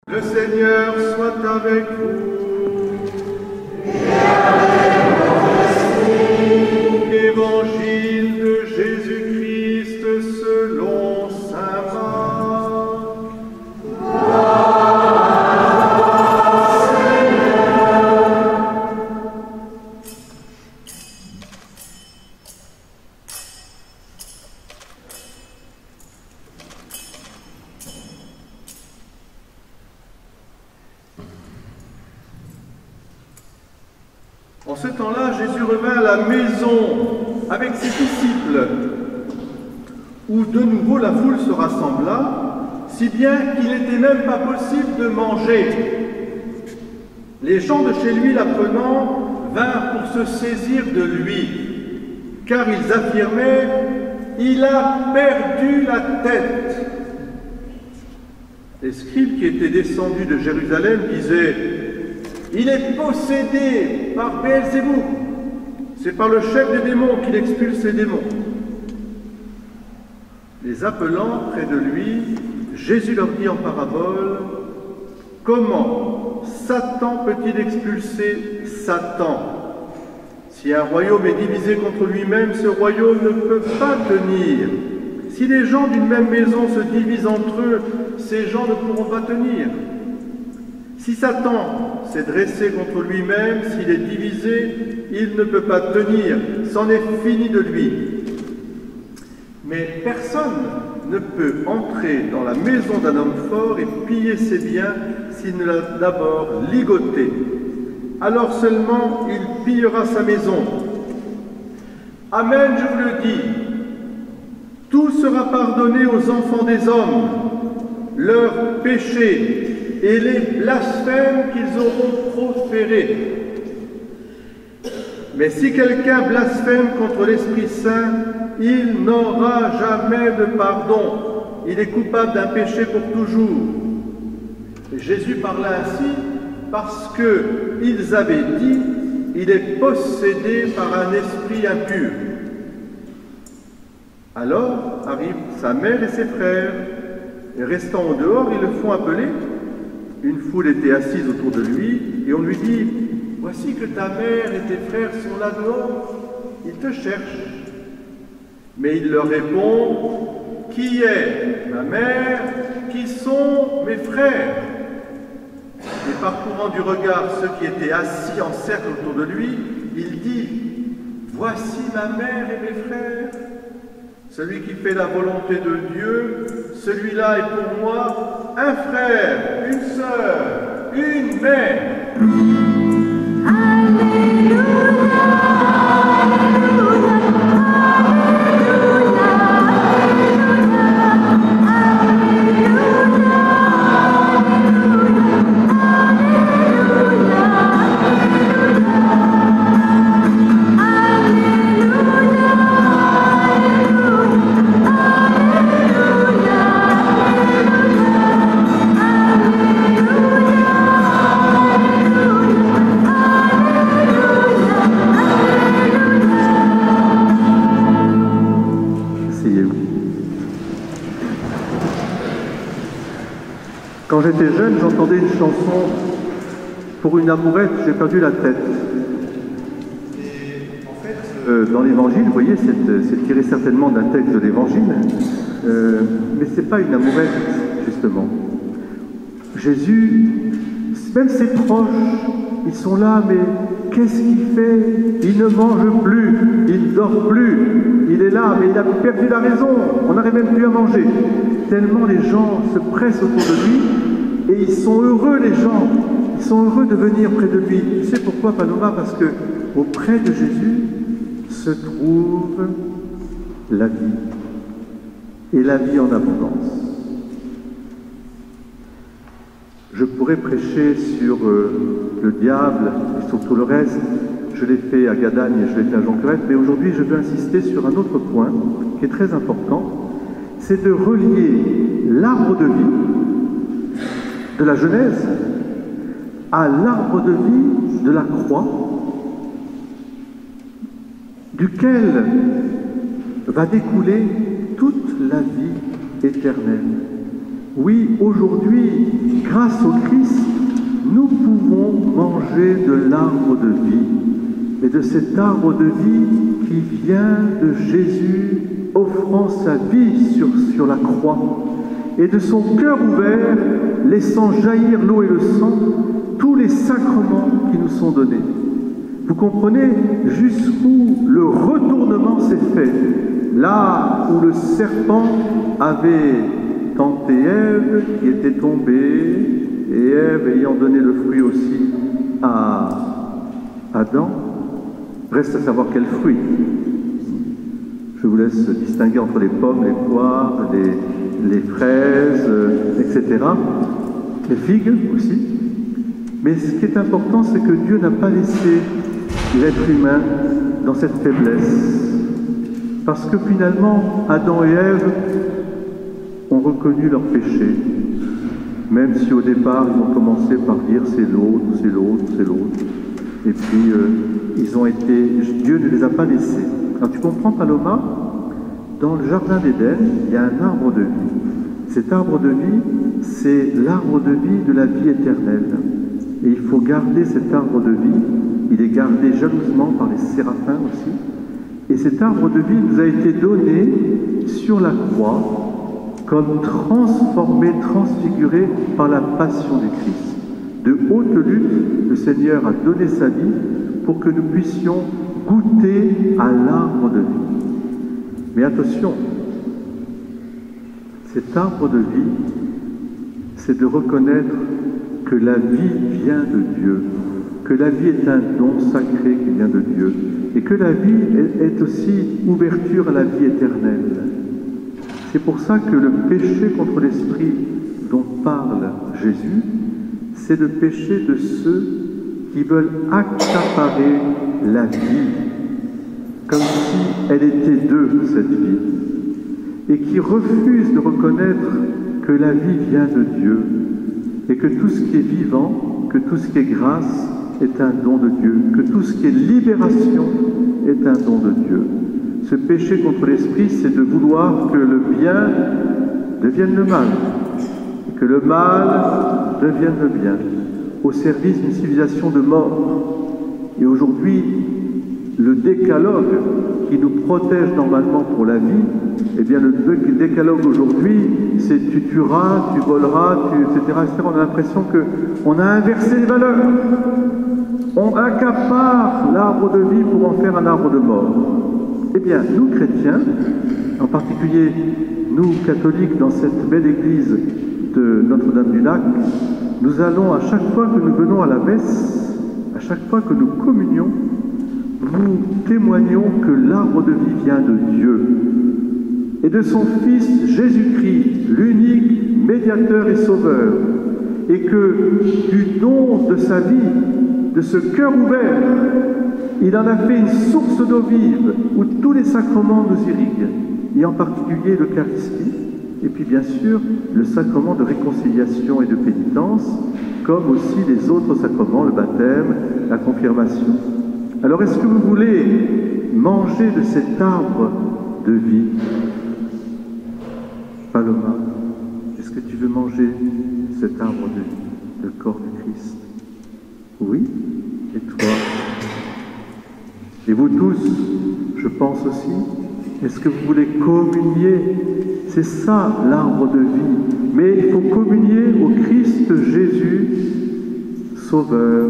Le Seigneur soit avec vous. Et avec votre esprit. Évangile de Jésus-Christ selon saint Marc. En ce temps-là, Jésus revint à la maison avec ses disciples, où de nouveau la foule se rassembla, si bien qu'il n'était même pas possible de manger. Les gens de chez lui, l'apprenant, vinrent pour se saisir de lui, car ils affirmaient « Il a perdu la tête ». Les scribes qui étaient descendus de Jérusalem disaient « Il est possédé par Beelzéboul. C'est par le chef des démons qu'il expulse les démons. » Les appelant près de lui, Jésus leur dit en parabole « Comment Satan peut-il expulser Satan? Si un royaume est divisé contre lui-même, ce royaume ne peut pas tenir. Si les gens d'une même maison se divisent entre eux, ces gens ne pourront pas tenir. Si Satan s'est dressé contre lui-même, s'il est divisé, il ne peut pas tenir, c'en est fini de lui. Mais personne ne peut entrer dans la maison d'un homme fort et piller ses biens s'il ne l'a d'abord ligoté. Alors seulement il pillera sa maison. Amen, je vous le dis, tout sera pardonné aux enfants des hommes, leurs péchés et les blasphèmes qu'ils auront proférés. Mais si quelqu'un blasphème contre l'Esprit Saint, il n'aura jamais de pardon. Il est coupable d'un péché pour toujours. Et Jésus parla ainsi parce qu'ils avaient dit « Il est possédé par un esprit impur ». Alors arrivent sa mère et ses frères, et restant au dehors, ils le font appeler. Une foule était assise autour de lui, et on lui dit « Voici que ta mère et tes frères sont là dehors, ils te cherchent. » Mais il leur répond « Qui est ma mère? Qui sont mes frères ?» Et parcourant du regard ceux qui étaient assis en cercle autour de lui, il dit « Voici ma mère et mes frères. Celui qui fait la volonté de Dieu, celui-là est pour moi un frère, une sœur, une mère. » Alléluia, Alléluia, Quand j'étais jeune, j'entendais une chanson « Pour une amourette, j'ai perdu la tête ». Et en fait, dans l'Évangile, vous voyez, c'est tiré certainement d'un texte de l'Évangile, mais ce n'est pas une amourette, justement. Jésus, même ses proches, ils sont là, mais qu'est-ce qu'il fait? Il ne mange plus, il ne dort plus, il est là, mais il a perdu la raison, on n'arrive même plus à manger. Tellement les gens se pressent autour de lui, et ils sont heureux, les gens, ils sont heureux de venir près de lui. Tu sais pourquoi, Paloma? Parce que auprès de Jésus se trouve la vie, et la vie en abondance. Je pourrais prêcher sur le diable et sur tout le reste. Je l'ai fait à Gadagne et je l'ai fait à Jonquerette, mais aujourd'hui je veux insister sur un autre point qui est très important, c'est de relier l'arbre de vie de la Genèse à l'arbre de vie de la croix, duquel va découler toute la vie éternelle. Oui, aujourd'hui, grâce au Christ, nous pouvons manger de l'arbre de vie, et de cet arbre de vie qui vient de Jésus offrant sa vie sur la croix, et de son cœur ouvert, laissant jaillir l'eau et le sang, tous les sacrements qui nous sont donnés. Vous comprenez jusqu'où le retournement s'est fait. Là où le serpent avait tenté Ève, qui était tombée, et Ève ayant donné le fruit aussi à Adam, reste à savoir quel fruit. Je vous laisse distinguer entre les pommes, les poires, les fraises, etc. Les figues aussi. Mais ce qui est important, c'est que Dieu n'a pas laissé l'être humain dans cette faiblesse. Parce que finalement, Adam et Ève ont reconnu leur péché. Même si au départ, ils ont commencé par dire c'est l'autre, c'est l'autre, c'est l'autre. Et puis, Dieu ne les a pas laissés. Alors tu comprends, Paloma, dans le jardin d'Éden, il y a un arbre de vie. Cet arbre de vie, c'est l'arbre de vie de la vie éternelle. Et il faut garder cet arbre de vie. Il est gardé jalousement par les séraphins aussi. Et cet arbre de vie nous a été donné sur la croix comme transformé, transfiguré par la passion du Christ. De haute lutte, le Seigneur a donné sa vie pour que nous puissions goûter à l'arbre de vie. Mais attention, cet arbre de vie, c'est de reconnaître que la vie vient de Dieu, que la vie est un don sacré qui vient de Dieu, et que la vie est aussi ouverture à la vie éternelle. C'est pour ça que le péché contre l'esprit dont parle Jésus, c'est le péché de ceux qui veulent accaparer la vie, comme si elle était d'eux, cette vie, et qui refusent de reconnaître que la vie vient de Dieu, et que tout ce qui est vivant, que tout ce qui est grâce est un don de Dieu, que tout ce qui est libération est un don de Dieu. Ce péché contre l'esprit, c'est de vouloir que le bien devienne le mal, et que le mal devienne le bien, au service d'une civilisation de mort. Et aujourd'hui, le décalogue qui nous protège normalement pour la vie, eh bien le décalogue aujourd'hui, c'est tu tueras, tu voleras, etc., etc. On a l'impression qu'on a inversé les valeurs. On accapare l'arbre de vie pour en faire un arbre de mort. Eh bien, nous chrétiens, en particulier nous catholiques dans cette belle église de Notre-Dame-du-Lac, nous allons à chaque fois que nous venons à la messe, à chaque fois que nous communions, nous témoignons que l'arbre de vie vient de Dieu et de son Fils Jésus-Christ, l'unique médiateur et sauveur, et que du don de sa vie, de ce cœur ouvert, il en a fait une source d'eau vive où tous les sacrements nous irriguent, et en particulier l'Eucharistie, et puis bien sûr le sacrement de réconciliation et de pénitence, comme aussi les autres sacrements, le baptême, la confirmation. Alors est-ce que vous voulez manger de cet arbre de vie? Paloma, est-ce que tu veux manger cet arbre de vie, le corps du Christ? Oui? Et toi? Et vous tous, je pense aussi, est-ce que vous voulez communier? C'est ça l'arbre de vie. Mais il faut communier au Christ Jésus, Sauveur,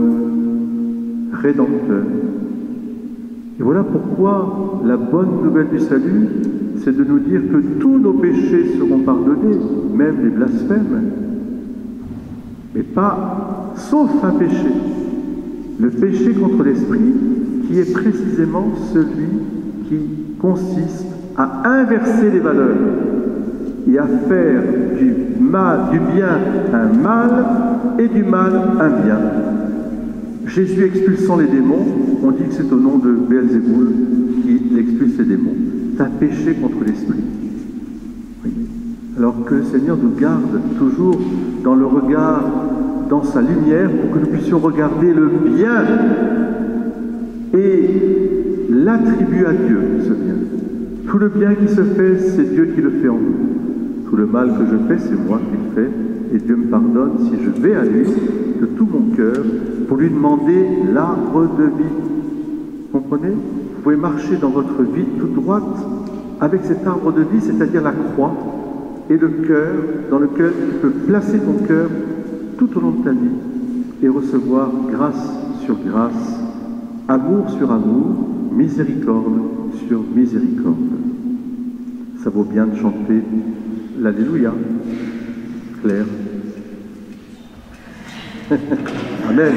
Rédempteur. Et voilà pourquoi la bonne nouvelle du salut, c'est de nous dire que tous nos péchés seront pardonnés, même les blasphèmes. Mais pas, sauf un péché. Le péché contre l'esprit, qui est précisément celui qui consiste à inverser les valeurs et à faire du bien un mal et du mal un bien. Jésus expulsant les démons, on dit que c'est au nom de Béelzéboul qu'il expulse les démons. C'est un péché contre l'esprit. Alors que le Seigneur nous garde toujours dans le regard, dans sa lumière, pour que nous puissions regarder le bien et l'attribuer à Dieu, ce bien. Tout le bien qui se fait, c'est Dieu qui le fait en nous. Tout le mal que je fais, c'est moi qui le fais, et Dieu me pardonne si je vais à lui de tout mon cœur pour lui demander l'arbre de vie. Vous comprenez? Vous pouvez marcher dans votre vie toute droite avec cet arbre de vie, c'est-à-dire la croix et le cœur dans lequel tu peux placer ton cœur tout au long de ta vie et recevoir grâce sur grâce, amour sur amour, miséricorde sur miséricorde. Ça vaut bien de chanter l'Alléluia, Claire. Amen.